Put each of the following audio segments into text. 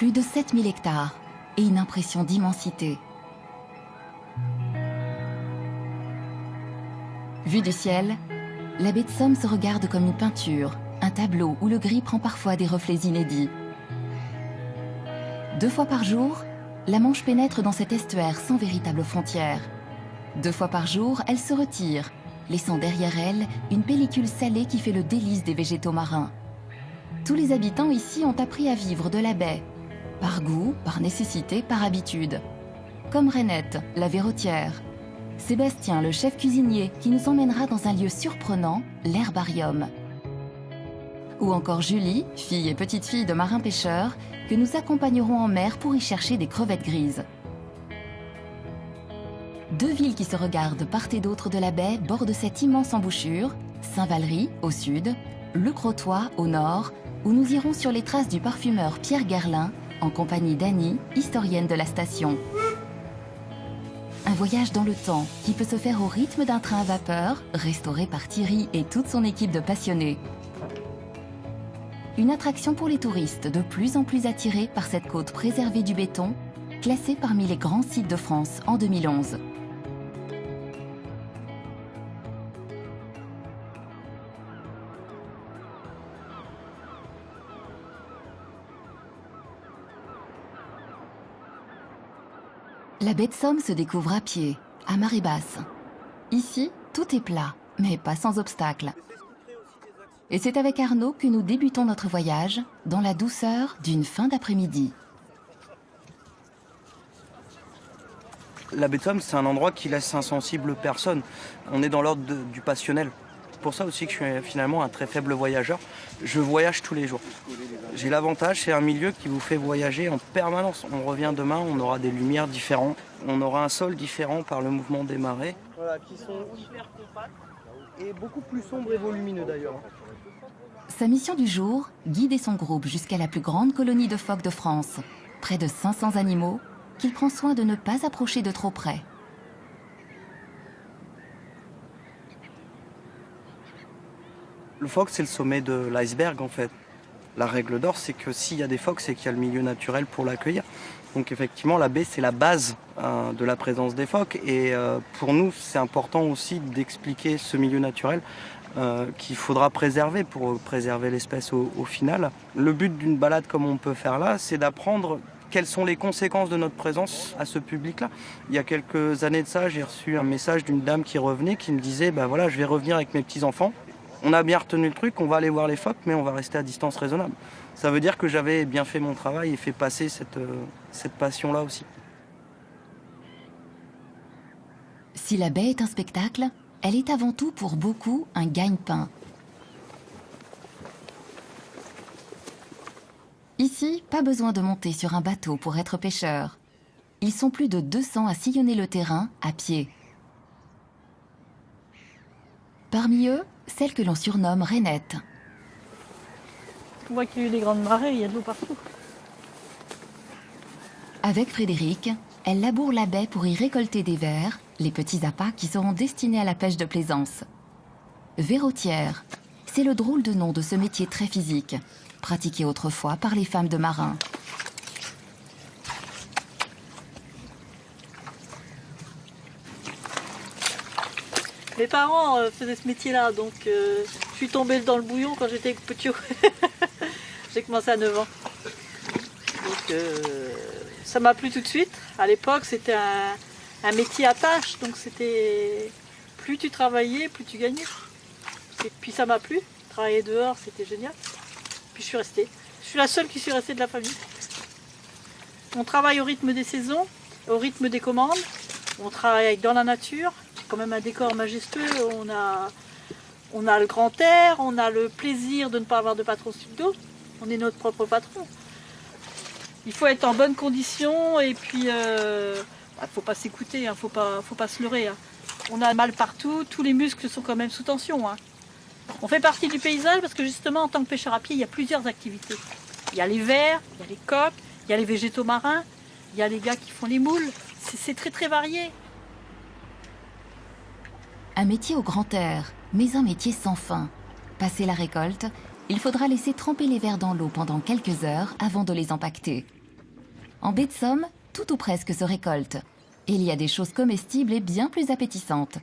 Plus de 7000 hectares et une impression d'immensité. Vue du ciel, la baie de Somme se regarde comme une peinture, un tableau où le gris prend parfois des reflets inédits. 2 fois par jour, la Manche pénètre dans cet estuaire sans véritable frontière. 2 fois par jour, elle se retire, laissant derrière elle une pellicule salée qui fait le délice des végétaux marins. Tous les habitants ici ont appris à vivre de la baie, par goût, par nécessité, par habitude. Comme Rainette, la verrotière. Sébastien, le chef cuisinier, qui nous emmènera dans un lieu surprenant, l'herbarium. Ou encore Julie, fille et petite-fille de marins-pêcheurs, que nous accompagnerons en mer pour y chercher des crevettes grises. 2 villes qui se regardent part et d'autre de la baie bordent cette immense embouchure, Saint-Valery au sud, Le Crotoy au nord, où nous irons sur les traces du parfumeur Pierre Guerlain, en compagnie d'Annie, historienne de la station. Un voyage dans le temps qui peut se faire au rythme d'un train à vapeur, restauré par Thierry et toute son équipe de passionnés. Une attraction pour les touristes de plus en plus attirés par cette côte préservée du béton, classée parmi les grands sites de France en 2011. La baie de Somme se découvre à pied, à marée basse. Ici, tout est plat, mais pas sans obstacle. Et c'est avec Arnaud que nous débutons notre voyage dans la douceur d'une fin d'après-midi. La baie de Somme, c'est un endroit qui laisse insensible personne. On est dans l'ordre du passionnel. C'est pour ça aussi que je suis finalement un très faible voyageur. Je voyage tous les jours. J'ai l'avantage, c'est un milieu qui vous fait voyager en permanence. On revient demain, on aura des lumières différentes. On aura un sol différent par le mouvement des marées. Voilà, qui sont hyper compacts et beaucoup plus sombres et volumineux d'ailleurs. Sa mission du jour, guider son groupe jusqu'à la plus grande colonie de phoques de France. Près de 500 animaux qu'il prend soin de ne pas approcher de trop près. Le phoque, c'est le sommet de l'iceberg en fait. La règle d'or, c'est que s'il y a des phoques, c'est qu'il y a le milieu naturel pour l'accueillir. Donc effectivement, la baie, c'est la base de la présence des phoques. Et pour nous, c'est important aussi d'expliquer ce milieu naturel qu'il faudra préserver pour préserver l'espèce au final. Le but d'une balade comme on peut faire là, c'est d'apprendre quelles sont les conséquences de notre présence à ce public-là. Il y a quelques années de ça, j'ai reçu un message d'une dame qui revenait, qui me disait « voilà, je vais revenir avec mes petits-enfants. On a bien retenu le truc, on va aller voir les phoques, mais on va rester à distance raisonnable. » Ça veut dire que j'avais bien fait mon travail et fait passer cette passion-là aussi. Si la baie est un spectacle, elle est avant tout pour beaucoup un gagne-pain. Ici, pas besoin de monter sur un bateau pour être pêcheur. Ils sont plus de 200 à sillonner le terrain à pied. Parmi eux, celle que l'on surnomme Rainette. On voit qu'il y a eu des grandes marées, il y a de l'eau partout. Avec Frédéric, elle laboure la baie pour y récolter des vers, les petits appâts qui seront destinés à la pêche de plaisance. Verrotière, c'est le drôle de nom de ce métier très physique, pratiqué autrefois par les femmes de marins. Mes parents faisaient ce métier-là, donc je suis tombée dans le bouillon quand j'étais petit. J'ai commencé à 9 ans. Donc ça m'a plu tout de suite. À l'époque, c'était un métier à tâches, donc c'était plus tu travaillais, plus tu gagnais. Et puis ça m'a plu. Travailler dehors, c'était génial. Puis je suis restée. Je suis la seule qui suis restée de la famille. On travaille au rythme des saisons, au rythme des commandes. On travaille dans la nature. C'est quand même un décor majestueux. On a le grand air, on a le plaisir de ne pas avoir de patron sur le dos. On est notre propre patron. Il faut être en bonne condition et puis faut pas s'écouter, faut pas se leurrer. Hein. On a mal partout, tous les muscles sont quand même sous tension. Hein. On fait partie du paysage parce que justement en tant que pêcheur à pied, il y a plusieurs activités. Il y a les vers, il y a les coques, il y a les végétaux marins, il y a les gars qui font les moules. C'est très très varié. Un métier au grand air, mais un métier sans fin. Passé la récolte, il faudra laisser tremper les vers dans l'eau pendant quelques heures avant de les empaqueter. En baie de Somme, tout ou presque se récolte. Et il y a des choses comestibles et bien plus appétissantes,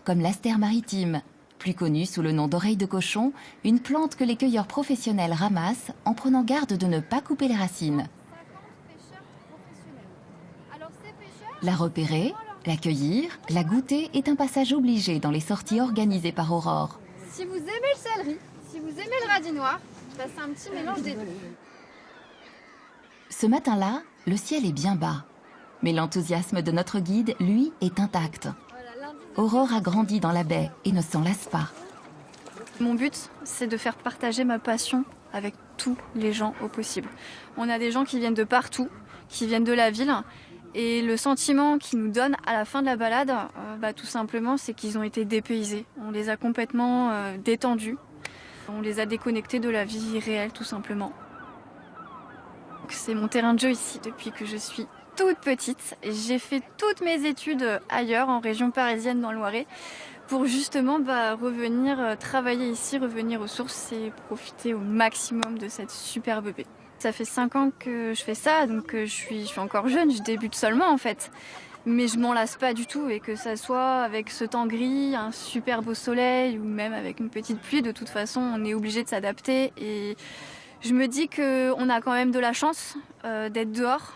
comme l'astère maritime, plus connue sous le nom d'oreille de cochon, une plante que les cueilleurs professionnels ramassent en prenant garde de ne pas couper les racines. La repérer, la cueillir, la goûter est un passage obligé dans les sorties organisées par Aurore. Si vous aimez le céleri, si vous aimez le radis noir, bah c'est un petit mélange des deux. Ce matin-là, le ciel est bien bas. Mais l'enthousiasme de notre guide, lui, est intact. Aurore a grandi dans la baie et ne s'en lasse pas. Mon but, c'est de faire partager ma passion avec tous les gens au possible. On a des gens qui viennent de partout, qui viennent de la ville. Et le sentiment qu'ils nous donnent à la fin de la balade, tout simplement, c'est qu'ils ont été dépaysés. On les a complètement détendus. On les a déconnectés de la vie réelle, tout simplement. C'est mon terrain de jeu ici depuis que je suis toute petite. J'ai fait toutes mes études ailleurs, en région parisienne, dans le Loiret, pour justement revenir travailler ici, revenir aux sources et profiter au maximum de cette superbe baie. Ça fait 5 ans que je fais ça, donc je suis encore jeune, je débute seulement en fait. Mais je m'en lasse pas du tout, et que ça soit avec ce temps gris, un super beau soleil ou même avec une petite pluie, de toute façon on est obligé de s'adapter. Et je me dis qu'on a quand même de la chance d'être dehors,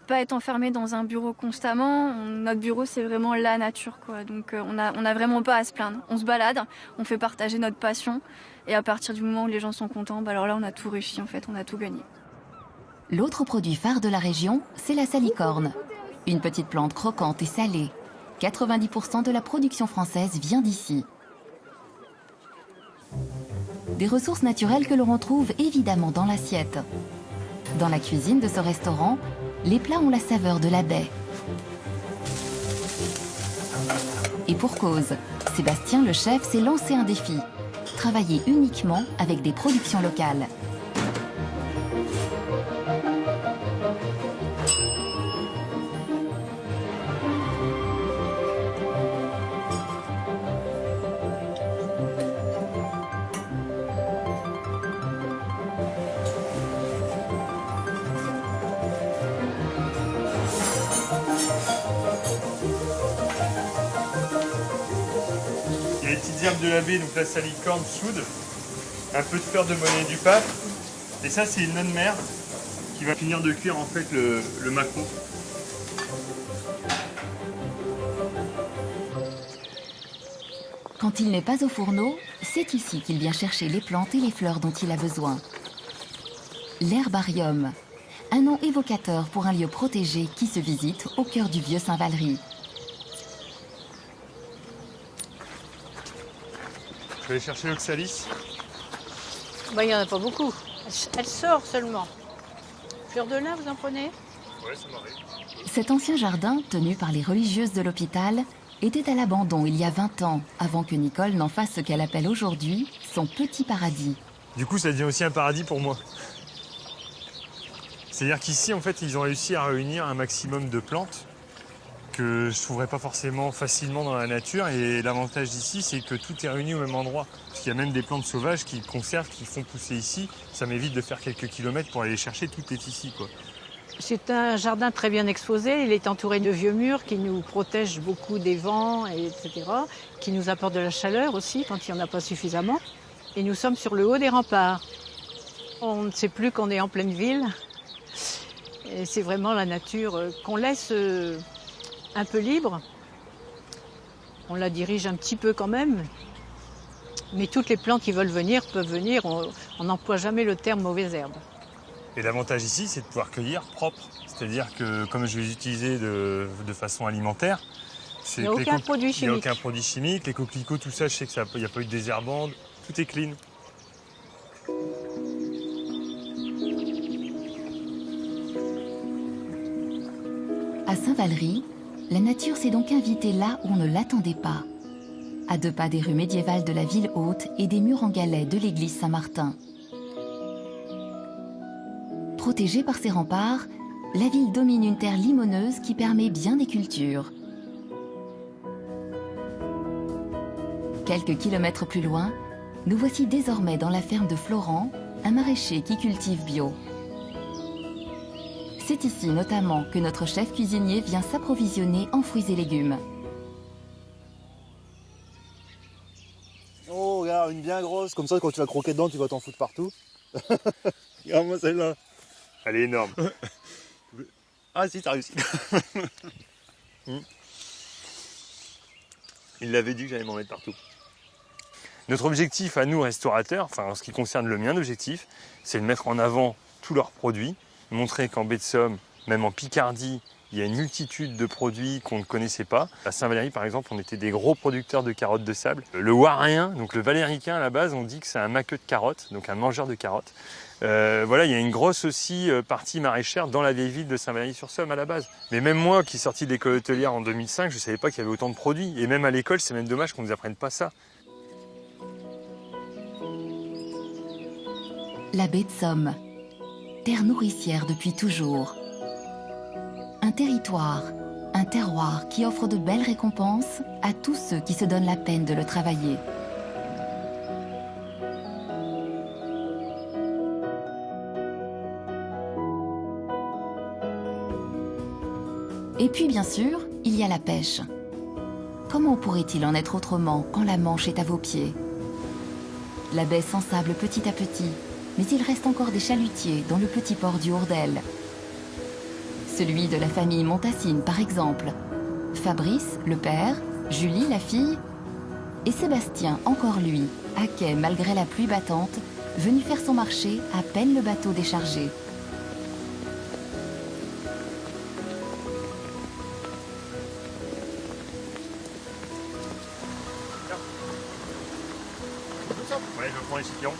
pas être enfermé dans un bureau constamment. Notre bureau c'est vraiment la nature, quoi. Donc on n'a vraiment pas à se plaindre. On se balade, on fait partager notre passion, et à partir du moment où les gens sont contents, alors là on a tout réussi en fait, on a tout gagné. L'autre produit phare de la région, c'est la salicorne. Une petite plante croquante et salée. 90% de la production française vient d'ici. Des ressources naturelles que l'on retrouve évidemment dans l'assiette. Dans la cuisine de ce restaurant, les plats ont la saveur de la baie. Et pour cause, Sébastien, le chef, s'est lancé un défi. Travailler uniquement avec des productions locales. Il y a les petites herbes de la baie, donc la salicorne, soude, un peu de fleur de monnaie du pape, et ça c'est une nonne mère qui va finir de cuire en fait le maquereau. Quand il n'est pas au fourneau, c'est ici qu'il vient chercher les plantes et les fleurs dont il a besoin. L'herbarium, un nom évocateur pour un lieu protégé qui se visite au cœur du vieux Saint-Valery. Je vais aller chercher l'oxalis. Il n'y en a pas beaucoup. Elle sort seulement. Fleur de lin, vous en prenez? Ouais, ça m'arrive. Cet ancien jardin, tenu par les religieuses de l'hôpital, était à l'abandon il y a 20 ans, avant que Nicole n'en fasse ce qu'elle appelle aujourd'hui son petit paradis. Du coup, ça devient aussi un paradis pour moi. C'est-à-dire qu'ici, en fait, ils ont réussi à réunir un maximum de plantes que je ne trouverais pas forcément facilement dans la nature. Et l'avantage d'ici, c'est que tout est réuni au même endroit. Parce qu'il y a même des plantes sauvages qui conservent, qui font pousser ici. Ça m'évite de faire quelques kilomètres pour aller les chercher. Tout est ici, quoi. C'est un jardin très bien exposé. Il est entouré de vieux murs qui nous protègent beaucoup des vents, etc., qui nous apportent de la chaleur aussi quand il n'y en a pas suffisamment. Et nous sommes sur le haut des remparts. On ne sait plus qu'on est en pleine ville. Et c'est vraiment la nature qu'on laisse un peu libre. On la dirige un petit peu quand même. Mais toutes les plantes qui veulent venir peuvent venir. On n'emploie jamais le terme mauvaise herbe. Et l'avantage ici, c'est de pouvoir cueillir propre. C'est-à-dire que comme je vais les utiliser de façon alimentaire, il n'y a aucun produit chimique. Il n'y a aucun produit chimique. Les coquelicots, tout ça, je sais qu'il n'y a pas eu de désherbante. Tout est clean. À Saint-Valery, la nature s'est donc invitée là où on ne l'attendait pas. À 2 pas des rues médiévales de la ville haute et des murs en galets de l'église Saint-Martin. Protégée par ses remparts, la ville domine une terre limoneuse qui permet bien des cultures. Quelques kilomètres plus loin, nous voici désormais dans la ferme de Florent, un maraîcher qui cultive bio. C'est ici notamment que notre chef cuisinier vient s'approvisionner en fruits et légumes. Oh, regarde, une bien grosse, comme ça quand tu vas croquer dedans, tu vas t'en foutre partout. Regarde-moi celle-là. Elle est énorme. Ah si, t'as réussi. Il l'avait dit que j'allais m'en mettre partout. Notre objectif à nous, restaurateurs, enfin en ce qui concerne le mien d'objectif, c'est de mettre en avant tous leurs produits, montrer qu'en baie de Somme, même en Picardie, il y a une multitude de produits qu'on ne connaissait pas. À Saint-Valery, par exemple, on était des gros producteurs de carottes de sable. Le Warrien, donc le Valéricain à la base, on dit que c'est un maqueux de carottes, donc un mangeur de carottes. Voilà, il y a une grosse aussi partie maraîchère dans la vieille ville de Saint-Valery-sur-Somme à la base. Mais même moi, qui est sorti de l'école hôtelière en 2005, je ne savais pas qu'il y avait autant de produits. Et même à l'école, c'est même dommage qu'on ne nous apprenne pas ça. La baie de Somme, terre nourricière depuis toujours. Un territoire, un terroir qui offre de belles récompenses à tous ceux qui se donnent la peine de le travailler. Et puis bien sûr, il y a la pêche. Comment pourrait-il en être autrement quand la Manche est à vos pieds? La baie s'ensable petit à petit, mais il reste encore des chalutiers dans le petit port du Hourdel. Celui de la famille Montassine, par exemple. Fabrice, le père, Julie, la fille, et Sébastien, encore lui, à quai malgré la pluie battante, venu faire son marché à peine le bateau déchargé. Ouais, je prends les chipions.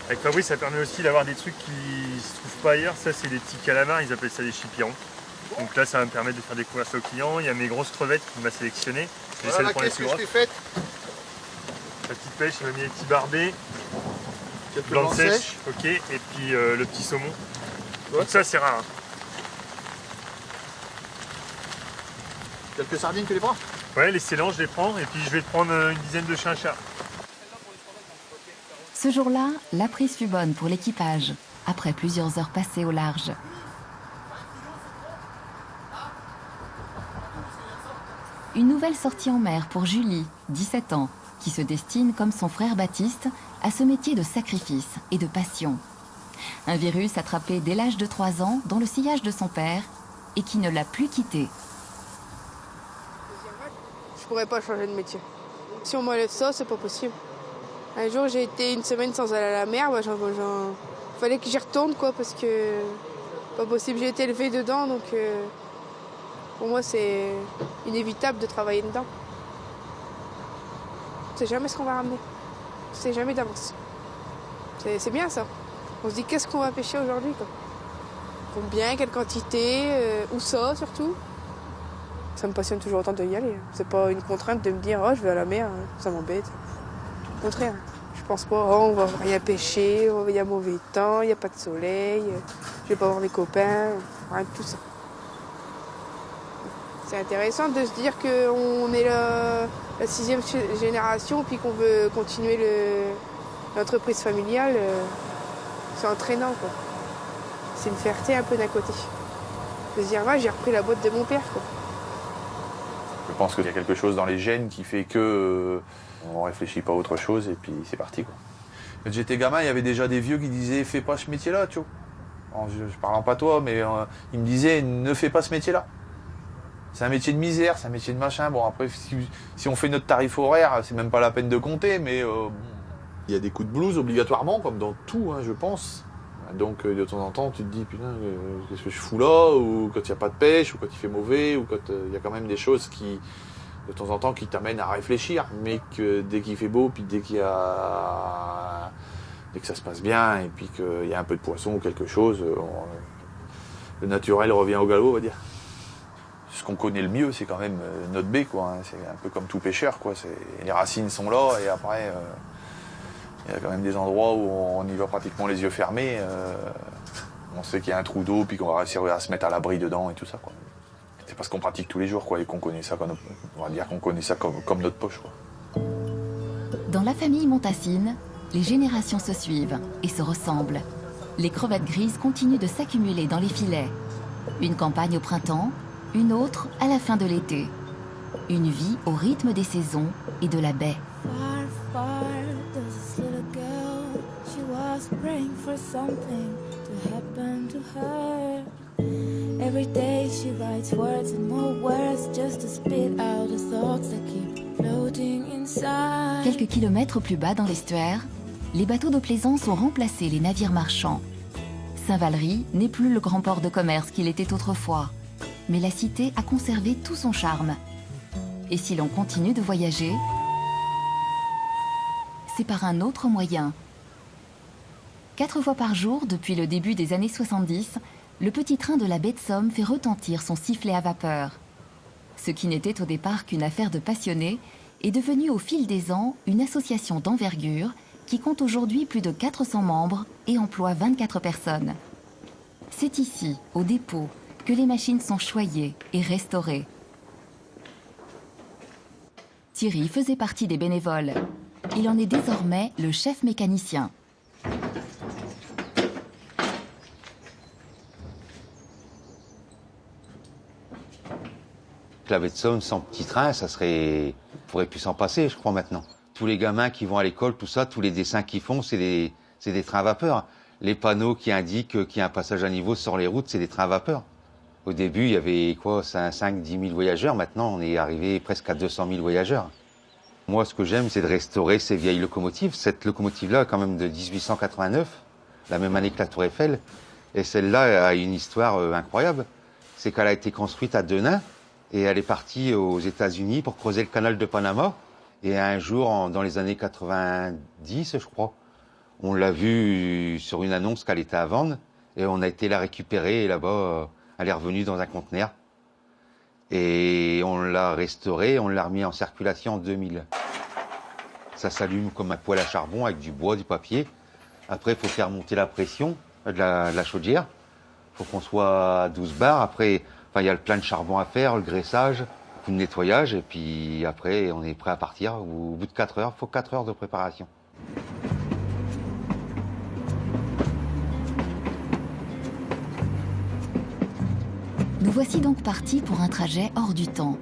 Avec Fabrice, ça permet aussi d'avoir des trucs qui ne se trouvent pas ailleurs. Ça, c'est des petits calamars, ils appellent ça des chipirons. Donc là, ça va me permettre de faire découvrir ça aux clients. Il y a mes grosses crevettes qu'il m'a sélectionnées. Voilà la caisse que je t'ai faite. La petite pêche, il m'a mis les petits barbets. Quelques Blanc blancs de sèche, sèches. ok. Et puis le petit saumon. Ouais. Donc ça, c'est rare. Hein. Quelques sardines, tu les prends? Ouais, les scellants, je les prends. Et puis je vais te prendre une dizaine de chinchas. Ce jour-là, la prise fut bonne pour l'équipage, après plusieurs heures passées au large. Une nouvelle sortie en mer pour Julie, 17 ans, qui se destine, comme son frère Baptiste, à ce métier de sacrifice et de passion. Un virus attrapé dès l'âge de 3 ans dans le sillage de son père et qui ne l'a plus quitté. Je pourrais pas changer de métier. Si on m'enlève ça, c'est pas possible. Un jour, j'ai été une semaine sans aller à la mer, fallait que j'y retourne, quoi, parce que pas possible. J'ai été élevée dedans, donc pour moi, c'est inévitable de travailler dedans. On sait jamais ce qu'on va ramener. On sait jamais d'avance. C'est bien ça. On se dit qu'est-ce qu'on va pêcher aujourd'hui, quoi. Combien, quelle quantité, où ça surtout. Ça me passionne toujours autant de y aller. C'est pas une contrainte de me dire oh je vais à la mer, ça m'embête. Au contraire, je pense pas oh on va rien pêcher, il y a mauvais temps, il n'y a pas de soleil, je vais pas voir mes copains, rien de tout ça. C'est intéressant de se dire qu'on est la 6e génération puis qu'on veut continuer l'entreprise familiale. C'est entraînant, quoi. C'est une fierté un peu d'un côté. De se dire ouais, j'ai repris la boîte de mon père, quoi. Je pense qu'il y a quelque chose dans les gènes qui fait que on réfléchit pas à autre chose et puis c'est parti, quoi. Quand j'étais gamin, il y avait déjà des vieux qui disaient fais pas ce métier-là, tu vois. Je parle en patois, mais ils me disaient ne fais pas ce métier-là. C'est un métier de misère, c'est un métier de machin. Bon après, si on fait notre tarif horaire, c'est même pas la peine de compter, mais il y a des coups de blues obligatoirement, comme dans tout, hein, je pense. Donc de temps en temps, tu te dis putain, qu'est-ce que je fous là, ou quand il n'y a pas de pêche, ou quand il fait mauvais, ou quand il y a quand même des choses qui, de temps en temps, qui t'amènent à réfléchir, mais que dès qu'il fait beau, puis dès que ça se passe bien, et puis qu'il y a un peu de poisson ou quelque chose, le naturel revient au galop, on va dire. Ce qu'on connaît le mieux, c'est quand même notre baie, quoi. Hein. C'est un peu comme tout pêcheur, quoi. Les racines sont là, et après. Il y a quand même des endroits où on y va pratiquement les yeux fermés. On sait qu'il y a un trou d'eau puis qu'on va réussir à se mettre à l'abri dedans et tout ça, quoi. C'est parce qu'on pratique tous les jours, quoi, et qu'on connaît ça comme, on va dire qu'on connaît ça comme notre poche, quoi. Dans la famille Montassine, les générations se suivent et se ressemblent. les crevettes grises continuent de s'accumuler dans les filets. Une campagne au printemps, une autre à la fin de l'été. Une vie au rythme des saisons et de la baie. Quelques kilomètres plus bas dans l'estuaire, les bateaux de plaisance ont remplacé les navires marchands. Saint-Valery n'est plus le grand port de commerce qu'il était autrefois, mais la cité a conservé tout son charme. Et si l'on continue de voyager, c'est par un autre moyen. 4 fois par jour, depuis le début des années 70, le petit train de la baie de Somme fait retentir son sifflet à vapeur. Ce qui n'était au départ qu'une affaire de passionnés est devenu au fil des ans une association d'envergure qui compte aujourd'hui plus de 400 membres et emploie 24 personnes. C'est ici, au dépôt, que les machines sont choyées et restaurées. Thierry faisait partie des bénévoles. Il en est désormais le chef mécanicien. La baie de Somme sans petit train, ça serait... On pourrait plus s'en passer, je crois, maintenant. Tous les gamins qui vont à l'école, tout ça, tous les dessins qu'ils font, c'est des trains à vapeur. Les panneaux qui indiquent qu'il y a un passage à niveau sur les routes, c'est des trains à vapeur. Au début, il y avait quoi, 5-10 000 voyageurs. Maintenant, on est arrivé presque à 200 000 voyageurs. Moi, ce que j'aime, c'est de restaurer ces vieilles locomotives. Cette locomotive-là, quand même de 1889, la même année que la Tour Eiffel. Et celle-là a une histoire incroyable. C'est qu'elle a été construite à Denain. Et elle est partie aux États-Unis pour creuser le canal de Panama. Et un jour, dans les années 90, je crois, on l'a vue sur une annonce qu'elle était à vendre. Et on a été la récupérer. Et là-bas, elle est revenue dans un conteneur. Et on l'a restaurée, on l'a remis en circulation en 2000. Ça s'allume comme un poêle à charbon avec du bois, du papier. Après, il faut faire monter la pression de la chaudière. Il faut qu'on soit à 12 bars. Après, il y a plein de charbon à faire, le graissage, le nettoyage, et puis après, on est prêt à partir. Au bout de 4 heures, il faut 4 heures de préparation. Nous voici donc partis pour un trajet hors du temps,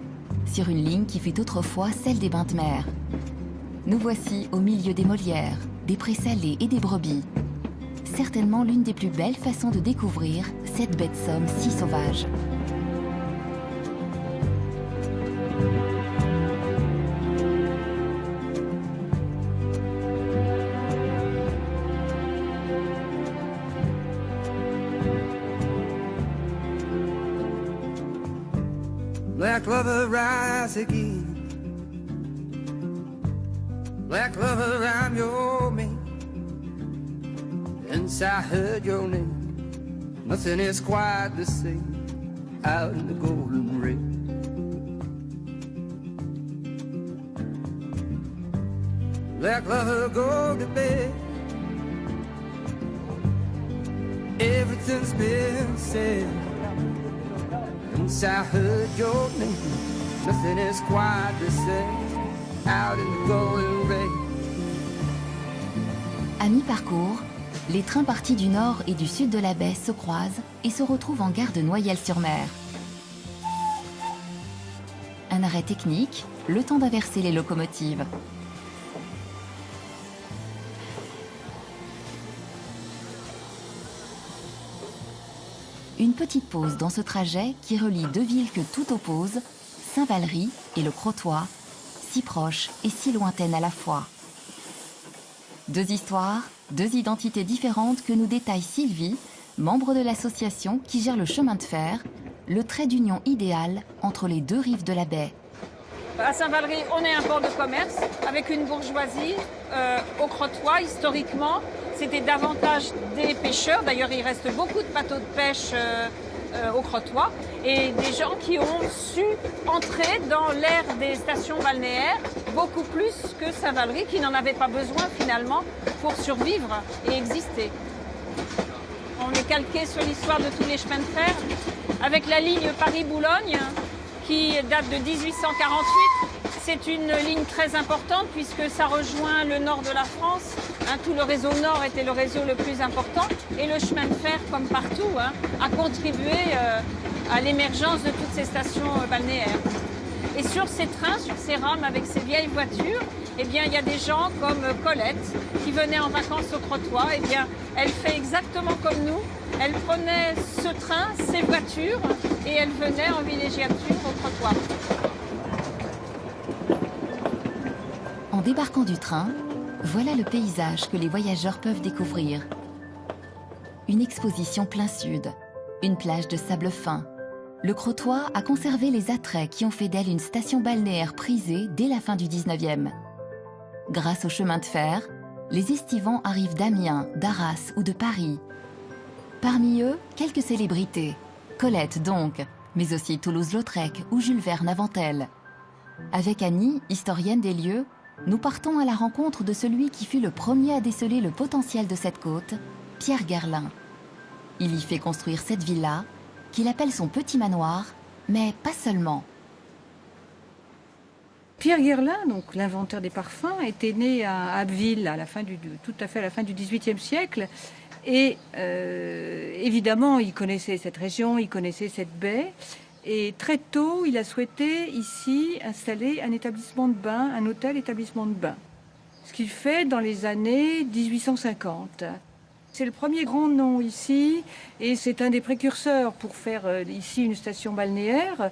sur une ligne qui fut autrefois celle des bains de mer. Nous voici au milieu des Molières, des prés salés et des brebis. Certainement l'une des plus belles façons de découvrir cette baie de Somme si sauvage. Black lover, rise again. Black lover, I'm your man. Since I heard your name, nothing is quite the same out in the golden rain. Black lover, go to bed. Everything's been said. Since I heard your name, nothing is quite the same out in the golden rain. À mi-parcours, les trains partis du nord et du sud de la baie se croisent et se retrouvent en gare de Noyelles-sur-Mer. Un arrêt technique, le temps d'inverser les locomotives. Une petite pause dans ce trajet qui relie deux villes que tout oppose, Saint-Valery et le Crotoy, si proches et si lointaines à la fois. Deux histoires, deux identités différentes que nous détaille Sylvie, membre de l'association qui gère le chemin de fer, le trait d'union idéal entre les deux rives de la baie. À Saint-Valery, on est un port de commerce avec une bourgeoisie. Au Crotoy, historiquement, c'était davantage des pêcheurs. D'ailleurs, il reste beaucoup de bateaux de pêche au Crotoy. Et des gens qui ont su entrer dans l'ère des stations balnéaires beaucoup plus que Saint-Valery, qui n'en avait pas besoin finalement pour survivre et exister. On est calqué sur l'histoire de tous les chemins de fer, avec la ligne Paris-Boulogne, qui date de 1848. c'est une ligne très importante puisque ça rejoint le nord de la France. Hein, tout le réseau nord était le réseau le plus important. Et le chemin de fer, comme partout, hein, a contribué à l'émergence de toutes ces stations balnéaires. Et sur ces trains, sur ces rames avec ces vieilles voitures, eh bien, il y a des gens comme Colette qui venaient en vacances au Crotoy. Eh bien, elle fait exactement comme nous. Elle prenait ce train, ces voitures, et elle venait en villégiature au Crotoy. En débarquant du train, voilà le paysage que les voyageurs peuvent découvrir. Une exposition plein sud, une plage de sable fin. Le Crotoy a conservé les attraits qui ont fait d'elle une station balnéaire prisée dès la fin du 19e. Grâce au chemin de fer, les estivants arrivent d'Amiens, d'Arras ou de Paris. Parmi eux, quelques célébrités. Colette donc, mais aussi Toulouse-Lautrec ou Jules Verne avant elle. Avec Annie, historienne des lieux, nous partons à la rencontre de celui qui fut le premier à déceler le potentiel de cette côte, Pierre Guerlin. Il y fait construire cette villa, qu'il appelle son petit manoir, mais pas seulement. Pierre Guerlin, donc l'inventeur des parfums, était né à Abbeville tout à fait à la fin du XVIIIe siècle. Et évidemment, il connaissait cette région, il connaissait cette baie. Et très tôt, il a souhaité ici installer un établissement de bain, un hôtel-établissement de bain. Ce qu'il fait dans les années 1850. C'est le premier grand nom ici et c'est un des précurseurs pour faire ici une station balnéaire.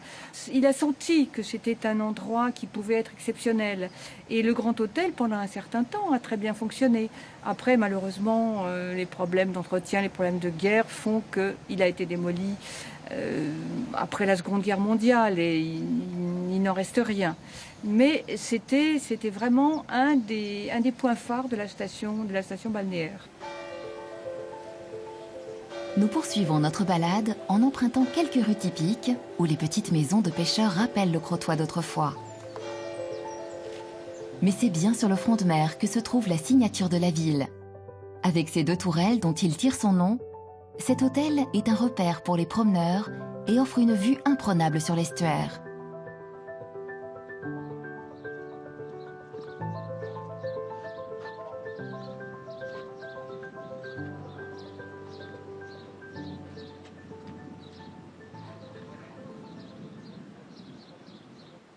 Il a senti que c'était un endroit qui pouvait être exceptionnel. Et le Grand Hôtel, pendant un certain temps, a très bien fonctionné. Après, malheureusement, les problèmes d'entretien, les problèmes de guerre font qu'il a été démoli après la Seconde Guerre mondiale et il n'en reste rien. Mais c'était vraiment un des points phares de la station balnéaire. Nous poursuivons notre balade en empruntant quelques rues typiques où les petites maisons de pêcheurs rappellent le Crotoy d'autrefois. Mais c'est bien sur le front de mer que se trouve la signature de la ville. Avec ses 2 tourelles dont il tire son nom, cet hôtel est un repère pour les promeneurs et offre une vue imprenable sur l'estuaire.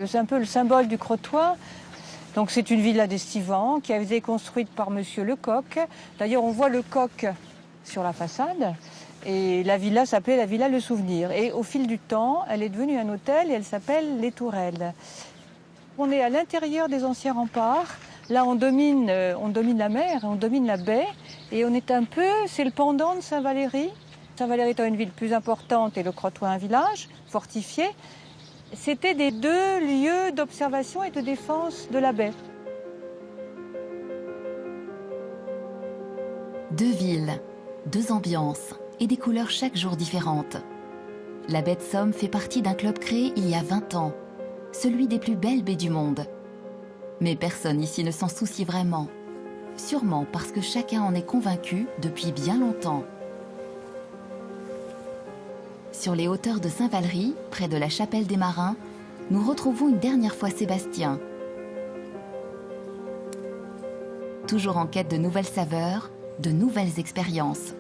C'est un peu le symbole du Crotoy. Donc c'est une villa d'estivants qui a été construite par Monsieur Lecoq. D'ailleurs, on voit le coq sur la façade. Et la villa s'appelait la villa Le Souvenir. Et au fil du temps, elle est devenue un hôtel et elle s'appelle Les Tourelles. On est à l'intérieur des anciens remparts. Là, on domine la mer, on domine la baie. Et on est c'est le pendant de Saint-Valery. Saint-Valery étant une ville plus importante et le Crotoy un village fortifié. C'était des 2 lieux d'observation et de défense de la baie. 2 villes, 2 ambiances et des couleurs chaque jour différentes. La baie de Somme fait partie d'un club créé il y a 20 ans, celui des plus belles baies du monde. Mais personne ici ne s'en soucie vraiment, sûrement parce que chacun en est convaincu depuis bien longtemps. Sur les hauteurs de Saint-Valery, près de la chapelle des Marins, nous retrouvons une dernière fois Sébastien. Toujours en quête de nouvelles saveurs, de nouvelles expériences.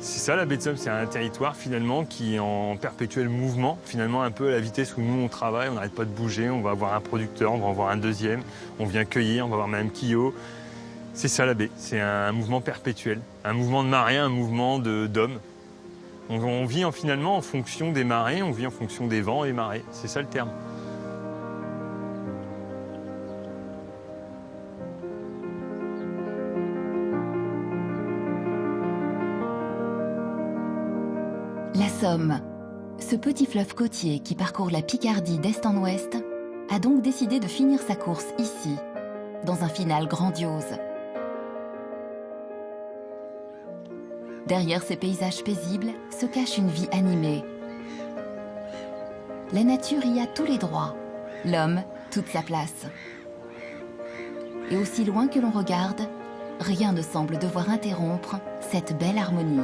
C'est ça la baie de Somme, c'est un territoire finalement qui est en perpétuel mouvement, finalement un peu à la vitesse où nous on travaille, on n'arrête pas de bouger, on va avoir un producteur, on va en voir un deuxième, on vient cueillir, on va voir Mme Quillot. C'est ça la baie, c'est un mouvement perpétuel, un mouvement de marée, un mouvement d'hommes. On vit finalement en fonction des marées, on vit en fonction des vents et marées, c'est ça le terme. La Somme, ce petit fleuve côtier qui parcourt la Picardie d'est en ouest, a donc décidé de finir sa course ici, dans un final grandiose. Derrière ces paysages paisibles se cache une vie animée. La nature y a tous les droits, l'homme toute sa place. Et aussi loin que l'on regarde, rien ne semble devoir interrompre cette belle harmonie.